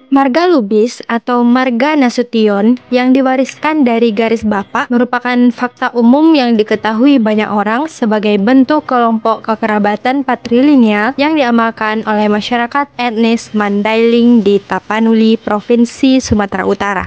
Marga Lubis atau Marga Nasution yang diwariskan dari garis bapak merupakan fakta umum yang diketahui banyak orang sebagai bentuk kelompok kekerabatan patrilineal yang diamalkan oleh masyarakat etnis Mandailing di Tapanuli, Provinsi Sumatera Utara.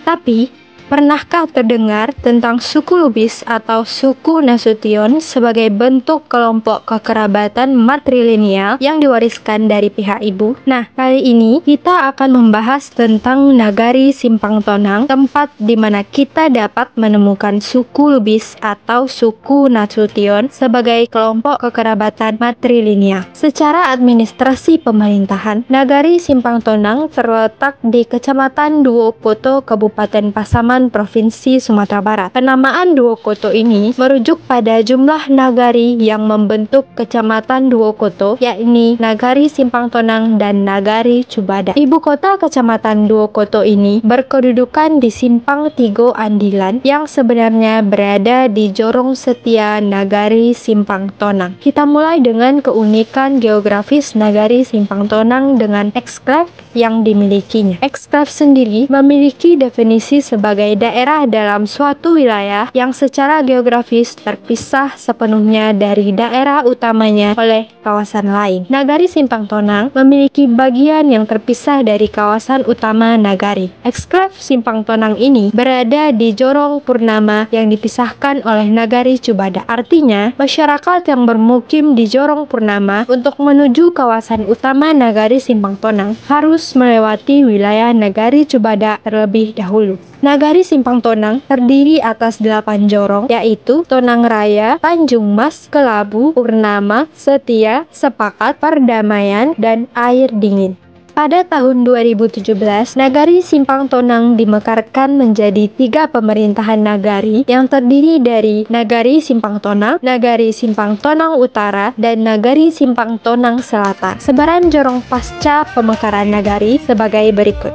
Tapi, pernahkah terdengar tentang suku Lubis atau suku Nasution sebagai bentuk kelompok kekerabatan matrilineal yang diwariskan dari pihak ibu? Nah, kali ini kita akan membahas tentang Nagari Simpang Tonang, tempat di mana kita dapat menemukan suku Lubis atau suku Nasution sebagai kelompok kekerabatan matrilineal. Secara administrasi pemerintahan, Nagari Simpang Tonang terletak di Kecamatan Duokoto, Kabupaten Pasaman, Provinsi Sumatera Barat. Penamaan Duokoto ini merujuk pada jumlah nagari yang membentuk Kecamatan Duokoto, yakni Nagari Simpang Tonang dan Nagari Cubada. Ibu kota Kecamatan Duokoto ini berkedudukan di Simpang Tigo Andilan yang sebenarnya berada di Jorong Setia Nagari Simpang Tonang. Kita mulai dengan keunikan geografis Nagari Simpang Tonang dengan eksklave yang dimilikinya. Eksklave sendiri memiliki definisi sebagai daerah dalam suatu wilayah yang secara geografis terpisah sepenuhnya dari daerah utamanya oleh kawasan lain. Nagari Simpang Tonang memiliki bagian yang terpisah dari kawasan utama nagari. Eksklave Simpang Tonang ini berada di Jorong Purnama yang dipisahkan oleh Nagari Cubada. Artinya, masyarakat yang bermukim di Jorong Purnama untuk menuju kawasan utama Nagari Simpang Tonang harus melewati wilayah Nagari Cubada terlebih dahulu. Nagari Simpang Tonang terdiri atas 8 jorong, yaitu Tonang Raya, Tanjung Mas, Kelabu, Purnama, Setia, Sepakat, Perdamaian, dan Air Dingin. Pada tahun 2017, Nagari Simpang Tonang dimekarkan menjadi 3 pemerintahan nagari yang terdiri dari Nagari Simpang Tonang, Nagari Simpang Tonang Utara, dan Nagari Simpang Tonang Selatan. Sebaran jorong pasca pemekaran nagari sebagai berikut.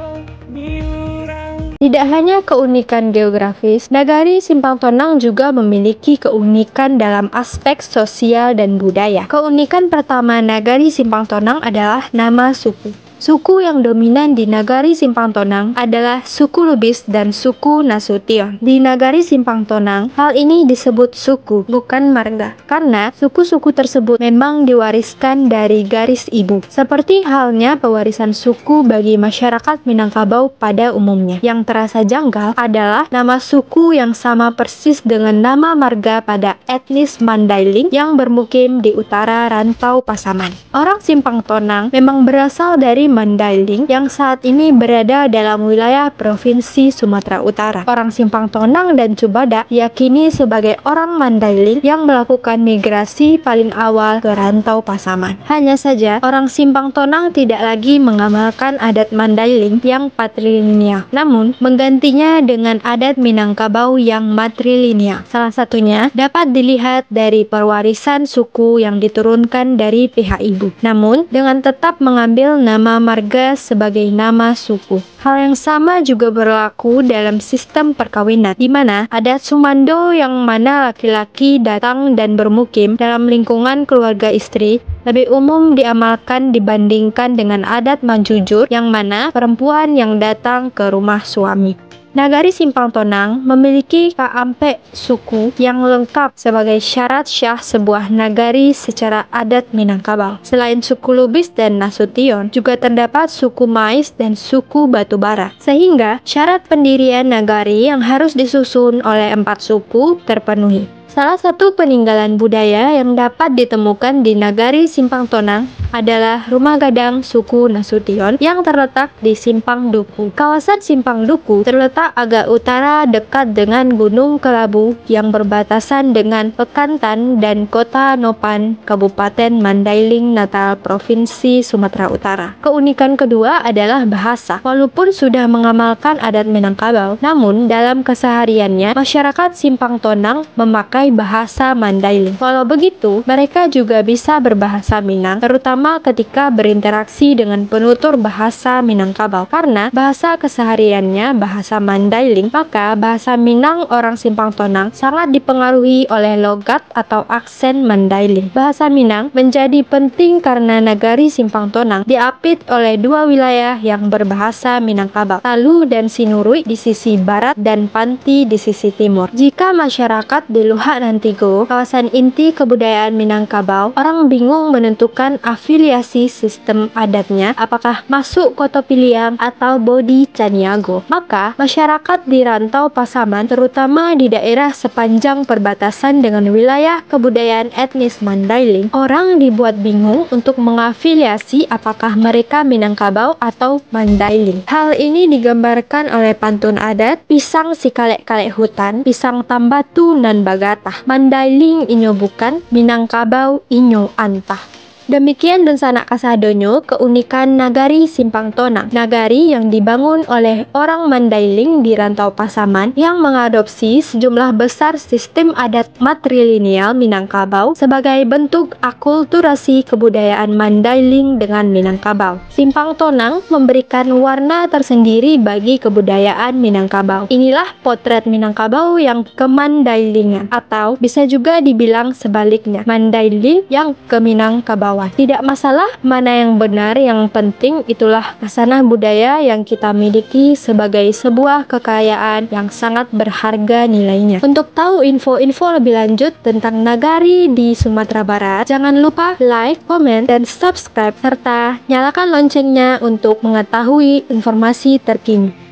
Tidak hanya keunikan geografis, Nagari Simpang Tonang juga memiliki keunikan dalam aspek sosial dan budaya. Keunikan pertama Nagari Simpang Tonang adalah nama suku. Suku yang dominan di Nagari Simpang Tonang adalah suku Lubis dan suku Nasution. Di Nagari Simpang Tonang, hal ini disebut suku, bukan marga, karena suku-suku tersebut memang diwariskan dari garis ibu. Seperti halnya pewarisan suku bagi masyarakat Minangkabau pada umumnya. Yang terasa janggal adalah nama suku yang sama persis dengan nama marga pada etnis Mandailing yang bermukim di utara Rantau Pasaman. Orang Simpang Tonang memang berasal dari Mandailing yang saat ini berada dalam wilayah Provinsi Sumatera Utara. Orang Simpang Tonang dan Cubada diyakini sebagai orang Mandailing yang melakukan migrasi paling awal ke Rantau Pasaman. Hanya saja, orang Simpang Tonang tidak lagi mengamalkan adat Mandailing yang patrilineal, namun menggantinya dengan adat Minangkabau yang matrilineal. Salah satunya dapat dilihat dari pewarisan suku yang diturunkan dari pihak ibu, namun dengan tetap mengambil nama marga sebagai nama suku. Hal yang sama juga berlaku dalam sistem perkawinan, di mana adat Sumando yang mana laki-laki datang dan bermukim dalam lingkungan keluarga istri lebih umum diamalkan dibandingkan dengan adat Manjujur yang mana perempuan yang datang ke rumah suami. Nagari Simpang Tonang memiliki kaampe suku yang lengkap sebagai syarat syah sebuah nagari secara adat Minangkabau. Selain suku Lubis dan Nasution, juga terdapat suku Mais dan suku Batubara. Sehingga syarat pendirian nagari yang harus disusun oleh 4 suku terpenuhi. Salah satu peninggalan budaya yang dapat ditemukan di Nagari Simpang Tonang adalah rumah gadang suku Nasution yang terletak di Simpang Duku. Kawasan Simpang Duku terletak agak utara dekat dengan Gunung Kelabu yang berbatasan dengan Pekantan dan Kota Nopan, Kabupaten Mandailing Natal, Provinsi Sumatera Utara. Keunikan kedua adalah bahasa. Walaupun sudah mengamalkan adat Minangkabau, namun dalam kesehariannya masyarakat Simpang Tonang memakai memakai bahasa Mandailing. Walau begitu, mereka juga bisa berbahasa Minang, terutama ketika berinteraksi dengan penutur bahasa Minangkabau. Karena bahasa kesehariannya bahasa Mandailing, maka bahasa Minang orang Simpang Tonang sangat dipengaruhi oleh logat atau aksen Mandailing. Bahasa Minang menjadi penting karena nagari Simpang Tonang diapit oleh dua wilayah yang berbahasa Minangkabau, Talu dan Sinurui di sisi barat dan Panti di sisi timur. Jika masyarakat di Luhak Nantigo, kawasan inti kebudayaan Minangkabau, orang bingung menentukan afiliasi sistem adatnya, apakah masuk Koto Piliang atau Bodi Caniago, maka masyarakat di rantau Pasaman, terutama di daerah sepanjang perbatasan dengan wilayah kebudayaan etnis Mandailing, orang dibuat bingung untuk mengafiliasi apakah mereka Minangkabau atau Mandailing. Hal ini digambarkan oleh pantun adat Pisang si kalek-kalek hutan, pisang tambatu nan bagatah, Mandailing inyo bukan, Minangkabau inyo antah. Demikian dan sanak kasadonyo keunikan nagari Simpang Tonang, nagari yang dibangun oleh orang Mandailing di rantau Pasaman yang mengadopsi sejumlah besar sistem adat matrilineal Minangkabau sebagai bentuk akulturasi kebudayaan Mandailing dengan Minangkabau. Simpang Tonang memberikan warna tersendiri bagi kebudayaan Minangkabau. Inilah potret Minangkabau yang kemandailingan, atau bisa juga dibilang sebaliknya, Mandailing yang ke Minangkabau. Tidak masalah mana yang benar, yang penting itulah khasanah budaya yang kita miliki sebagai sebuah kekayaan yang sangat berharga nilainya. Untuk tahu info-info lebih lanjut tentang nagari di Sumatera Barat, jangan lupa like, komen, dan subscribe serta nyalakan loncengnya untuk mengetahui informasi terkini.